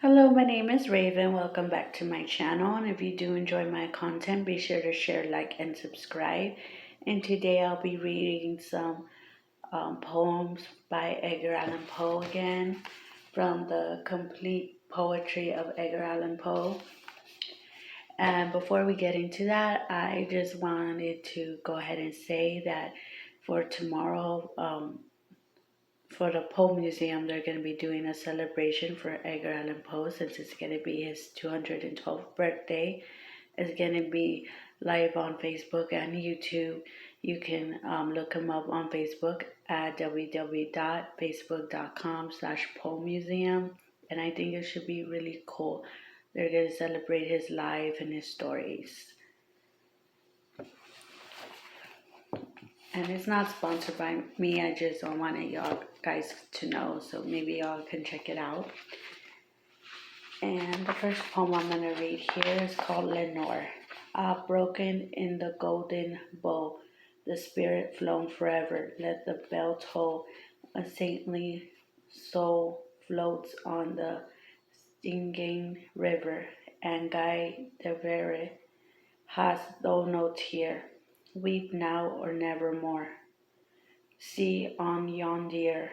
Hello, my name is Raven. Welcome back to my channel. And if you do enjoy my content, be sure to share, like, and subscribe. And today I'll be reading some poems by Edgar Allan Poe again from the complete poetry of Edgar Allan Poe. And before we get into that, I just wanted to go ahead and say that for tomorrow, for the Poe Museum, they're going to be doing a celebration for Edgar Allan Poe since it's going to be his 212th birthday. It's going to be live on Facebook and YouTube. You can look him up on Facebook at www.facebook.com/Poe Museum. And I think it should be really cool. They're going to celebrate his life and his stories. And it's not sponsored by me. I just wanted y'all guys to know, so maybe y'all can check it out. And the first poem I'm going to read here is called Lenora. Broken in the golden bow, the spirit flown forever. Let the bell toll. A saintly soul floats on the singing river, and guide the very hast thou no tear. Weep now or nevermore. See on yonder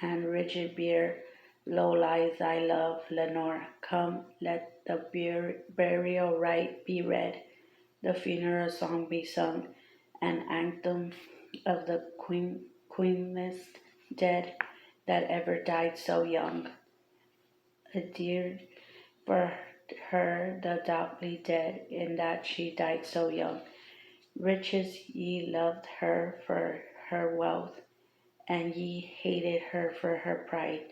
and rigid bier, low lies thy love, Lenore. Come, let the burial rite be read, the funeral song be sung, an anthem of the queenless dead that ever died so young. Adiered for her the doubly dead, in that she died so young. Riches ye loved her for her wealth, and ye hated her for her pride.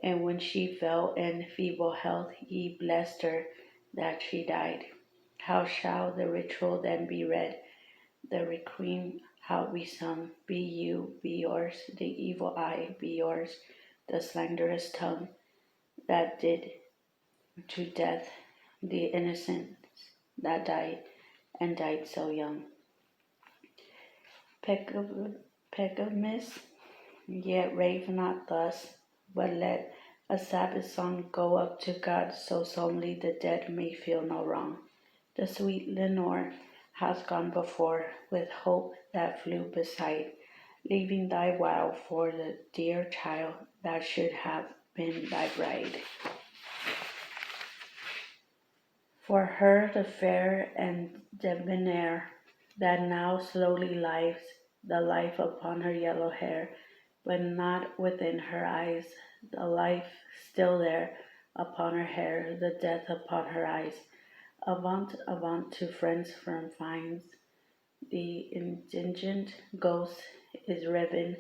And when she fell in feeble health, ye blessed her that she died. How shall the ritual then be read? The requiem how we sung? Be you, be yours, the evil eye, be yours, the slanderous tongue that did to death the innocents that died, and died so young. Pegamus, yet rave not thus, but let a Sabbath song go up to God, so solemnly the dead may feel no wrong. The sweet Lenore has gone before, with hope that flew beside, leaving thy vow for the dear child that should have been thy bride. For her the fair and debonair, that now slowly lies the life upon her yellow hair, but not within her eyes, the life still there upon her hair, the death upon her eyes. Avant, avant to friends firm finds, the indigent ghost is riven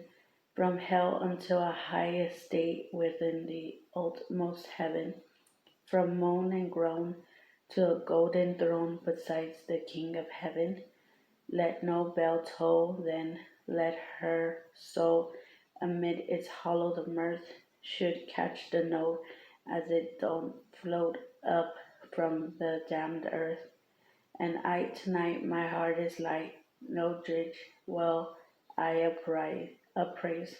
from hell unto a high estate within the utmost heaven, from moan and groan to a golden throne besides the King of heaven. Let no bell toll, then let her soul amid its hollowed mirth should catch the note as it doth float up from the damned earth. And I tonight my heart is light, no dridge well I appraise,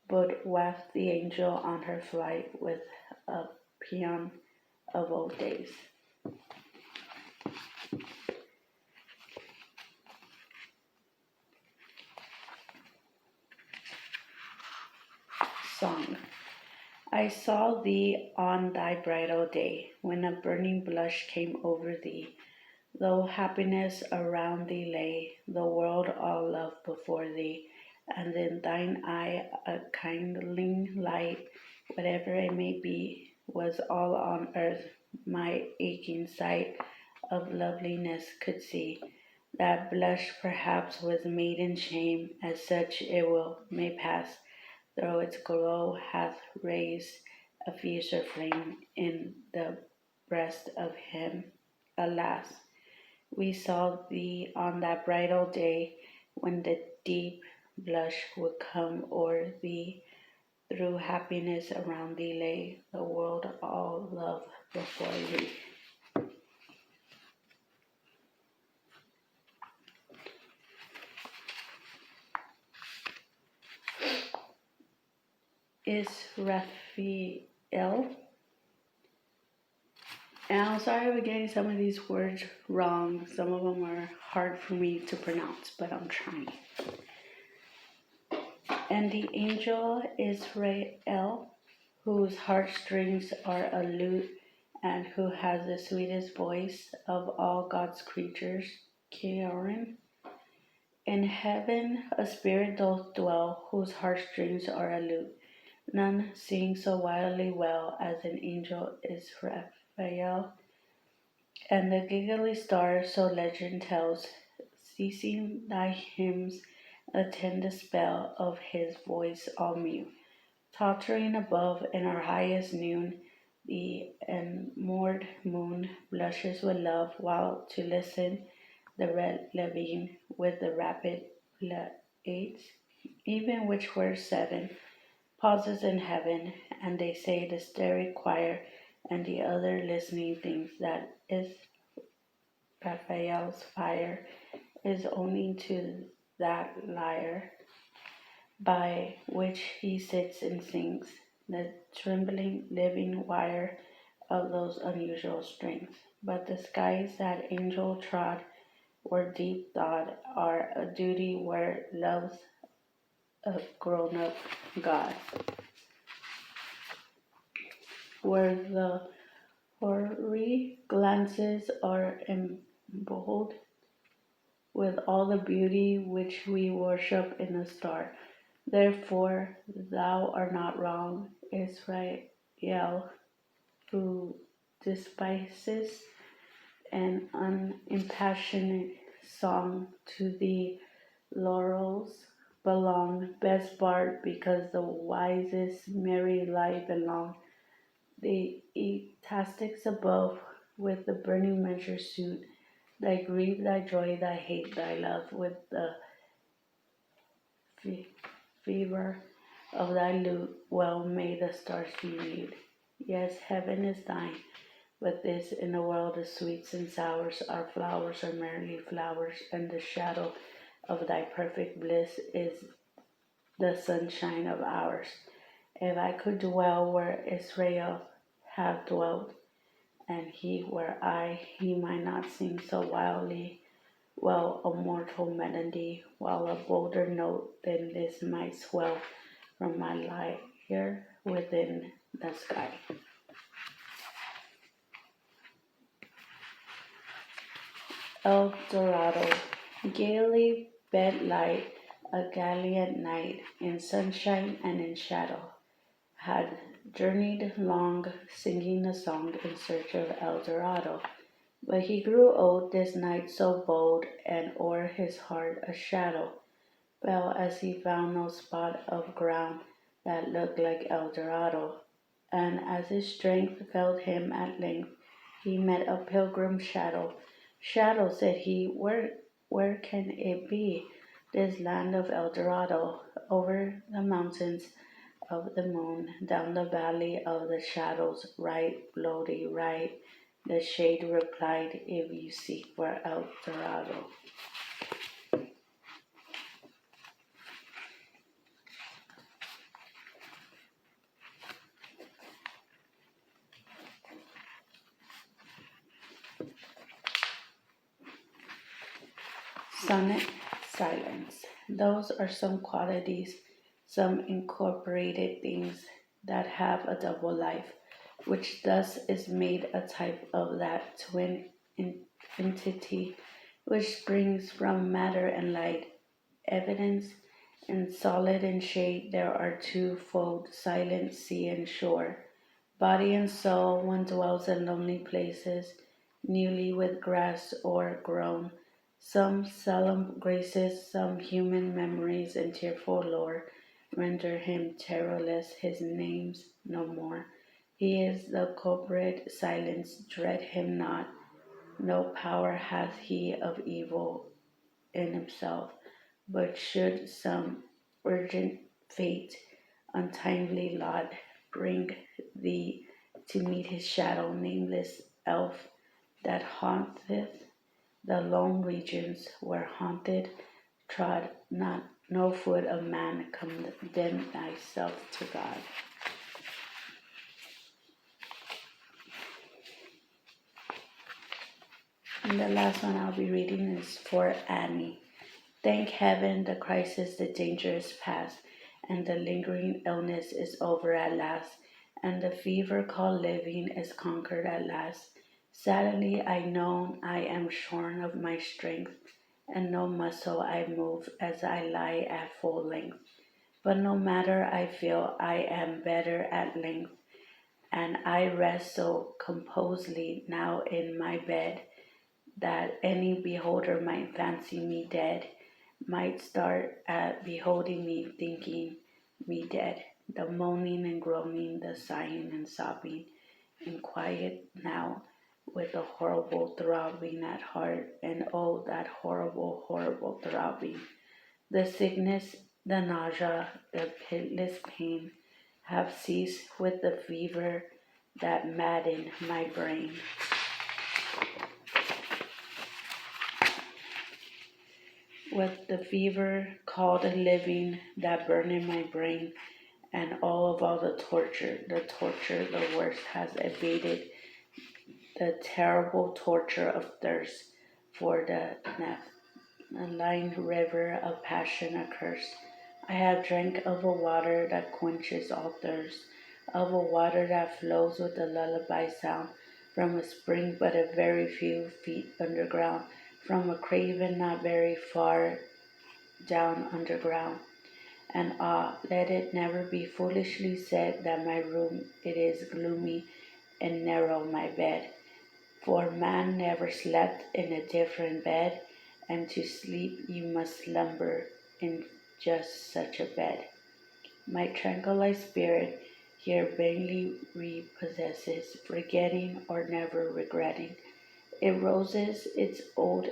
but waft the angel on her flight with a paean of old days. Song. I saw thee on thy bridal day, when a burning blush came over thee. Though happiness around thee lay, the world all love before thee, and in thine eye a kindling light, whatever it may be, was all on earth my aching sight of loveliness could see. That blush perhaps was maiden shame, as such it may pass, though its glow hath raised a fiercer flame in the breast of him. Alas, we saw thee on that bridal day, when the deep blush would come o'er thee. Through happiness around thee lay, the world all love before thee. Israfel And I'm sorry for getting some of these words wrong. Some of them are hard for me to pronounce, but I'm trying. And the angel Israel, whose heartstrings are a lute, and who has the sweetest voice of all God's creatures, Kieran. In heaven a spirit doth dwell, whose heartstrings are a lute. None sing so wildly well as an angel Israel. And the giggly star, so legend tells, ceasing thy hymns, attend the spell of his voice all mute. Tottering above in our highest noon, the enmoored moon blushes with love, while to listen the red levine with the rapid blades, even which were 7, pauses in heaven, and they say the starry choir and the other listening things that is Raphael's fire is owing to that lyre by which he sits and sings, the trembling living wire of those unusual strings. But the skies that angel trod were deep thought are a duty where love's a grown up God, where the hoary glances are emboldened with all the beauty which we worship in a star. Therefore, thou art not wrong, Israel, who despises an unimpassioned song. To thee laurels belong, best bard, because the wisest merry lie belong. The ecstatics above with the burning measure suit, thy grief, thy joy, thy hate, thy love, with the fever of thy lute, well may the stars be viewed. Yes, heaven is thine, but this in the world of sweets and sours, our flowers are merely flowers, and the shadow of thy perfect bliss is the sunshine of ours. If I could dwell where Israel hath dwelt, and he where I, he might not sing so wildly well a mortal melody, while a bolder note than this might swell from my lyre within the sky. El Dorado, gaily bedlight, a gallant knight, in sunshine and in shadow, had journeyed long, singing a song in search of El Dorado. But he grew old, this knight so bold, and o'er his heart a shadow fell as he found no spot of ground that looked like El Dorado. And as his strength failed him at length, he met a pilgrim shadow. Shadow, said he, where can it be, this land of El Dorado? Over the mountains of the moon, down the valley of the shadows, right, Lodi, right. The shade replied, if you seek for El Dorado. Sonnet, silence. Those are some qualities, some incorporated things that have a double life, which thus is made a type of that twin entity which springs from matter and light. Evidence in solid and shade there are twofold, silent sea and shore. Body and soul, one dwells in lonely places, newly with grass o'ergrown. Some solemn graces, some human memories and tearful lore render him terrorless, his name's no more. He is the culprit, silence, dread him not. No power hath he of evil in himself, but should some urgent fate, untimely lot, bring thee to meet his shadow, nameless elf that haunteth the lone regions where haunted trod not no foot of man, condemn thyself to God. And the last one I'll be reading is for Annie. Thank heaven the crisis, the danger is past, and the lingering illness is over at last, and the fever called living is conquered at last. Suddenly I know I am shorn of my strength, and no muscle I move as I lie at full length. But no matter I feel I am better at length, and I rest so composedly now in my bed that any beholder might fancy me dead, might start at beholding me, thinking me dead. The moaning and groaning, the sighing and sobbing, in quiet now, with a horrible throbbing at heart, and oh, that horrible, horrible throbbing. The sickness, the nausea, the pitiless pain have ceased with the fever that maddened my brain. With the fever called living that burned in my brain, and all the torture, the worst has abated, the terrible torture of thirst for the naphthaline river of passion accursed. I have drank of a water that quenches all thirst, of a water that flows with a lullaby sound from a spring but a very few feet underground, from a craven not very far down underground. And ah, let it never be foolishly said that my room it is gloomy and narrow my bed, for man never slept in a different bed, and to sleep you must slumber in just such a bed. My tranquilized spirit here vainly repossesses, forgetting or never regretting. It roses its old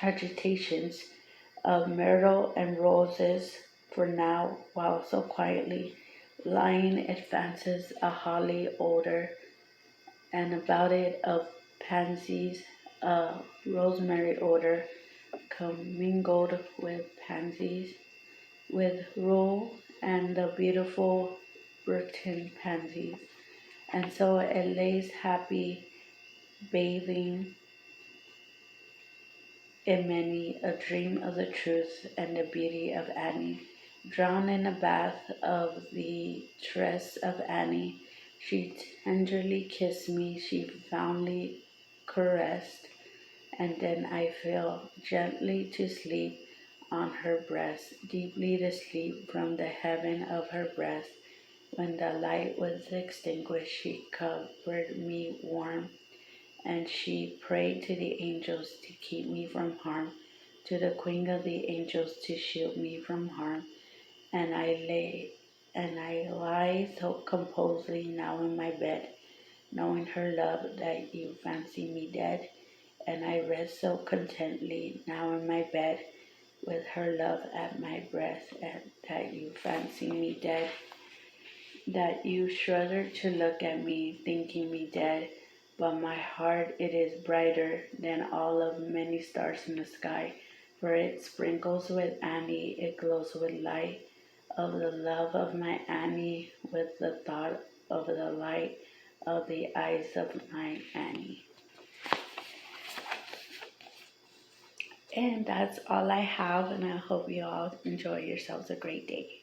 agitations of myrtle and roses, for now, while so quietly lying, it fancies a holly odor, and about it of pansies, a rosemary odor, commingled with pansies, with rue and the beautiful Burton pansies. And so it lays happy, bathing in many a dream of the truth and the beauty of Annie. Drowned in a bath of the tress of Annie, she tenderly kissed me, she fondly caressed, and then I fell gently to sleep on her breast, deeply to sleep from the heaven of her breast. When the light was extinguished, she covered me warm, and she prayed to the angels to keep me from harm, to the queen of the angels to shield me from harm. And I lie so composedly now in my bed, knowing her love that you fancy me dead. And I rest so contently now in my bed, with her love at my breast, and that you fancy me dead. That you shudder to look at me, thinking me dead, but my heart it is brighter than all of many stars in the sky, for it sprinkles with Annie, it glows with light of the love of my Annie, with the thought of the light of the eyes of my Annie. And that's all I have, and I hope you all enjoy yourselves a great day.